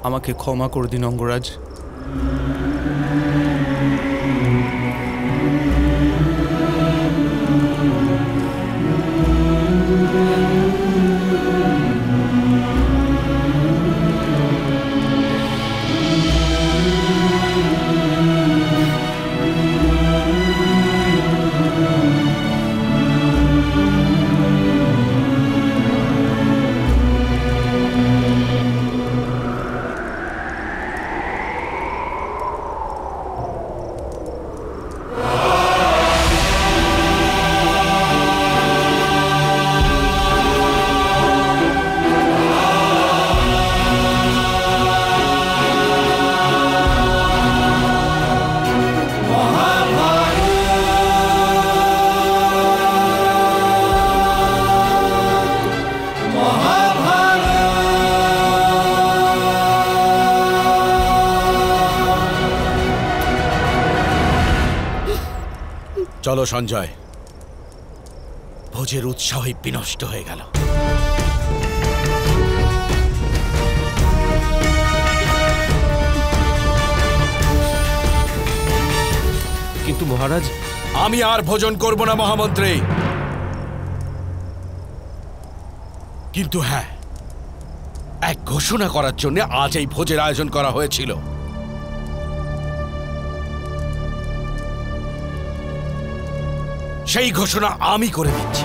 আমাকে ক্ষমা করে দিন অঙ্গরাজ। চলো সঞ্জয়, ভোজের উৎসাহই বিনষ্ট হয়ে গেল। কিন্তু মহারাজ, আমি আর ভোজন করব না মহামন্ত্রী। কিন্তু হ্যাঁ, এক ঘোষণা করার জন্য আজ এই ভোজের আয়োজন করা হয়েছিল। সেই ঘোষণা আমি করে দিচ্ছি।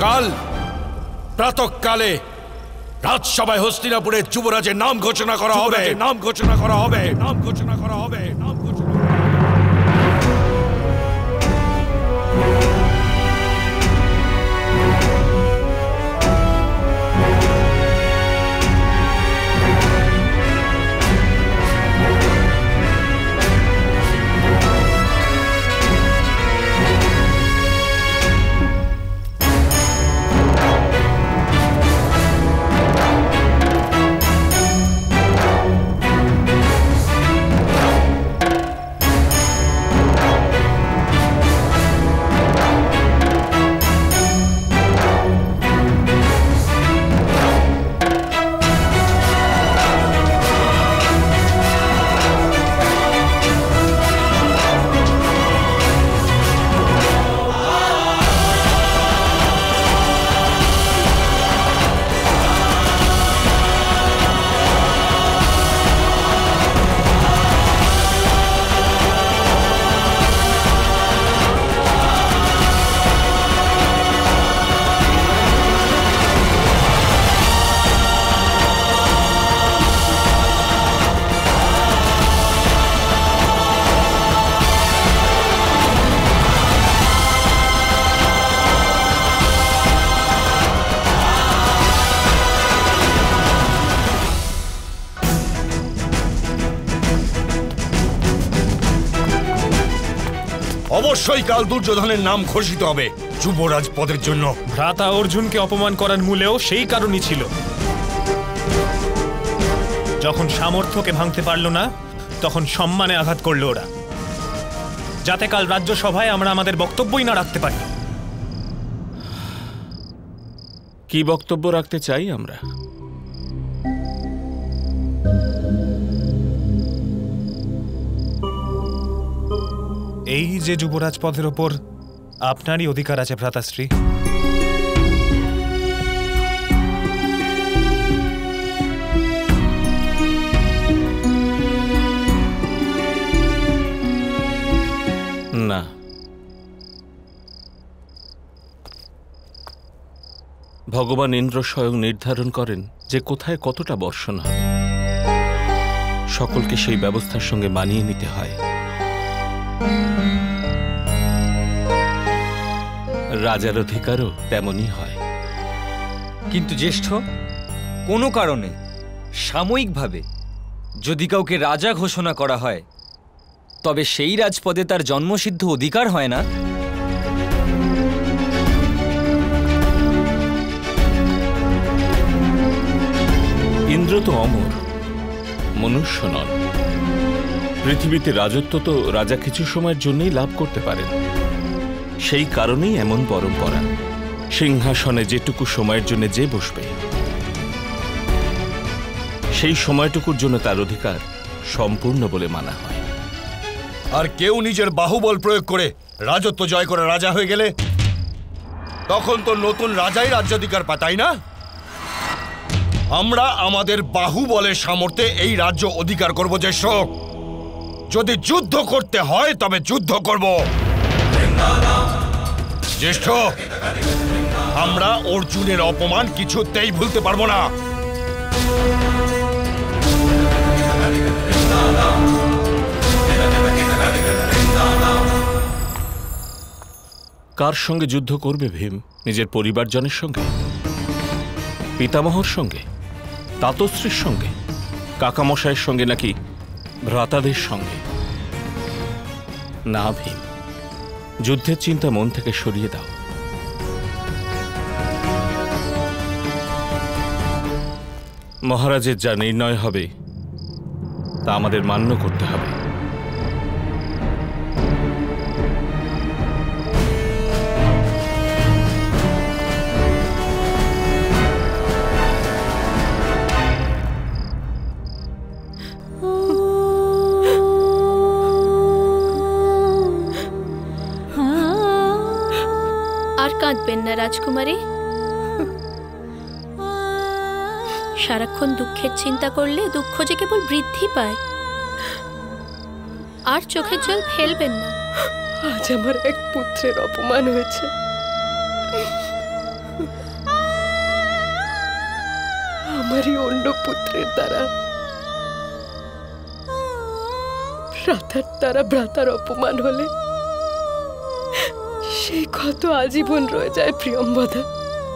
কাল প্রাতঃকালে রাজসভায় হস্তিনাপুরের যুবরাজের নাম ঘোষণা করা হবে। নাম ঘোষণা করা হবে। নাম ঘোষণা করা হবে। নাম ঘোষণা। অবশ্যই কাল দুর্যোধনের নাম ঘোষিত হবে যুবরাজ পদের জন্য। ভ্রাতা অর্জুনকে অপমান করার মূলেও সেই কারণই ছিল। যখন সামর্থ্যকে ভাঙতে পারল না, তখন সম্মানে আঘাত করল ওরা, যাতে কাল রাজ্যসভায় আমরা আমাদের বক্তব্যই না রাখতে পারি। কি বক্তব্য রাখতে চাই আমরা? এই যে যুবরাজ পদের ওপর আপনারই অধিকার আছে ভ্রাতাশ্রী। না, ভগবান ইন্দ্র স্বয়ং নির্ধারণ করেন যে কোথায় কতটা বর্ষণ হবে। সকলকে সেই ব্যবস্থার সঙ্গে মানিয়ে নিতে হয়। রাজার অধিকারও তেমনই হয়। কিন্তু জ্যেষ্ঠ, কোনো কারণে সাময়িকভাবে যদি কাউকে রাজা ঘোষণা করা হয়, তবে সেই রাজপদে তার জন্মসিদ্ধ অধিকার হয় না। ইন্দ্র তো অমর, মনুষ্য নন। পৃথিবীতে রাজত্ব তো রাজা কিছু সময়ের জন্যই লাভ করতে পারেন, সেই কারণেই এমন পরম্পরা। সিংহাসনে যেটুকু সময়ের জন্য যে বসবে, সেই সময়টুকুর জন্য তার অধিকার সম্পূর্ণ বলে মানা হয়। আর কেউ নিজের বাহুবল প্রয়োগ করে রাজত্ব জয় করে রাজা হয়ে গেলে তখন তো নতুন রাজাই রাজ্যাধিকার পায়, তাই না? আমরা আমাদের বাহুবলের সামর্থ্যে এই রাজ্য অধিকার করব। জ্যেষ্ঠ, যদি যুদ্ধ করতে হয় তবে যুদ্ধ করব। জ্যেষ্ঠ, আমরা অর্জুনের অপমান কিছুতেই ভুলতে পারবো না। কার সঙ্গে যুদ্ধ করবে ভীম? নিজের পরিবারজনের সঙ্গে, পিতামহর সঙ্গে, তাতশ্রীর সঙ্গে, কাকামশাইয়ের সঙ্গে, নাকি ভ্রাতাদের সঙ্গে? না ভীম, যুদ্ধের চিন্তা মন থেকে সরিয়ে দাও। মহারাজের যা নির্ণয় হবে তা আমাদের মান্য করতে হবে। আর কাঁদবেন না রাজকুমারী। সারাক্ষণ দুঃখের চিন্তা করলে দুঃখ যে কেবল বৃদ্ধি পায়। আর চোখের জল ফেলবেন না। আজ আমার এক পুত্রের অপমান হয়েছে। আমারই অন্য পুত্রের দ্বারা, ভ্রাতার দ্বারা ভ্রাতার অপমান হলে সেই ক্ষত আজীবন রয়ে যায় প্রিয়ম্বদা।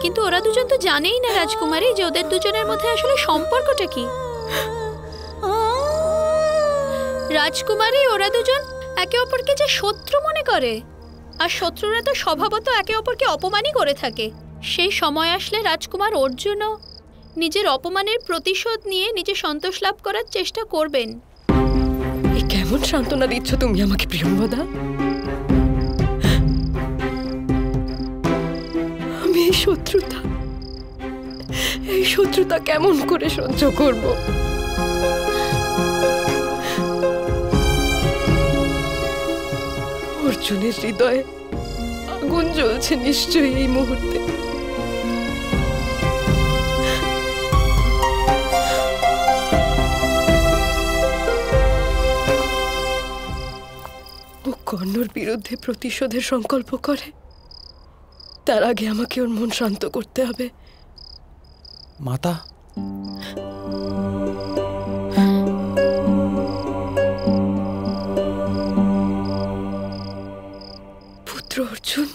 কিন্তু ওরা দুজন তো জানেই না রাজকুমারী যে ওদের দুজনের মধ্যে আসলে সম্পর্কটা কি। রাজকুমারী, ওরা দুজন একে অপরকে যে শত্রু মনে করে, আর শত্রুরা তো স্বভাবত একে অপরকে অপমানই করে থাকে। সেই সময় আসলে রাজকুমার অর্জুনও নিজের অপমানের প্রতিশোধ নিয়ে নিজে সন্তোষ লাভ করার চেষ্টা করবেন। এই কেমন সান্ত্বনা দিচ্ছ তুমি আমাকে প্রিয়ম্বদা? আমি এই শত্রুতা কেমন করে সহ্য করব? অর্জুনের হৃদয়ে আগুন জ্বলছে নিশ্চয়ই এই মুহূর্তে। ও কর্ণর বিরুদ্ধে প্রতিশোধের সংকল্প করে, তার আগে আমাকে ওর মন শান্ত করতে হবে। মাতা, পুত্র অর্জুন,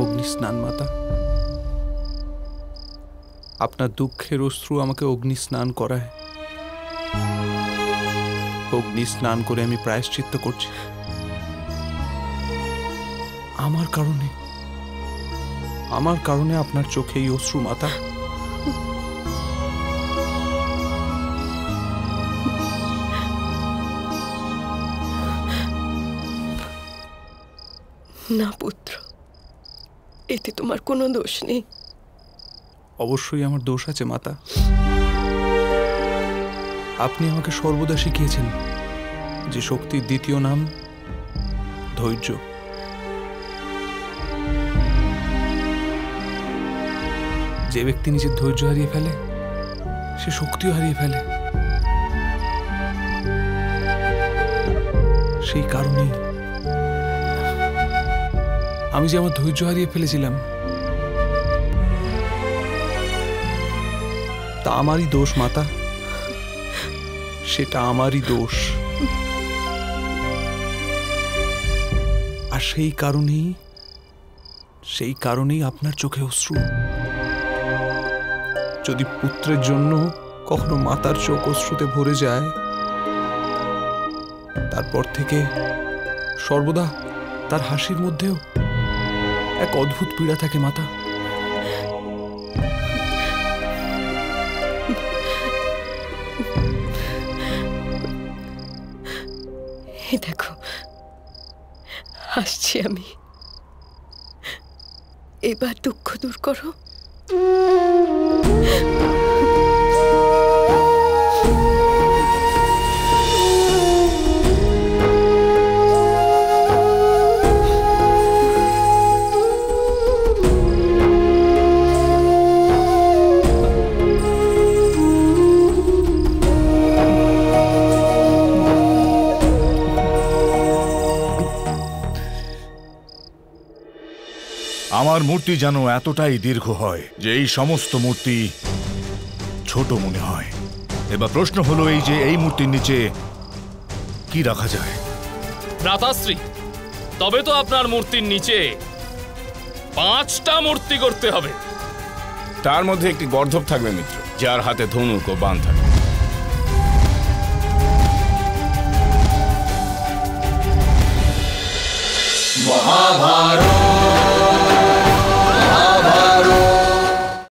অগ্নিস্নান মাতা। আপনার দুঃখের অশ্রু আমাকে অগ্নি স্নান করায়। অগ্নি স্নান করে আমি প্রায়শ্চিত্ত করছি। আমার কারণে আপনার চোখে এই অশ্রু মাতা। না পুত্র, এতে তোমার কোনো দোষ নেই। অবশ্যই আমার দোষ আছে মাতা। আপনি আমাকে সর্বদা শিখিয়েছেন যে শক্তির দ্বিতীয় নাম ধৈর্য। যে ব্যক্তি নিজের ধৈর্য হারিয়ে ফেলে সে শক্তিও হারিয়ে ফেলে। সেই কারণেই আমি যে আমার ধৈর্য হারিয়ে ফেলেছিলাম তা আমারই দোষ মাতা, সেটা আমারই দোষ। আর সেই কারণেই সেই কারণেই আপনার চোখে অশ্রু। যদি পুত্রের জন্য কখনো মাতার চোখ অশ্রুতে ভরে যায়, তারপর থেকে সর্বদা তার হাসির মধ্যেও এক অদ্ভুত পীড়া থাকে মাতা। এই দেখো, হাসছি আমি। এবার দুঃখ দূর করো। আমার মূর্তি যেন এতটাই দীর্ঘ হয় যে এই সমস্ত মূর্তি ছোট মনে হয়। এবার প্রশ্ন হলো এই যে এই মূর্তির নিচে কি রাখা যায়? ভ্রাতাশ্রী, তবে তো আপনার মূর্তির নিচে 5টা মূর্তি করতে হবে। তার মধ্যে একটি গর্ধব থাকবে মিত্র, যার হাতে ধনুক ও বাণ থাকবে।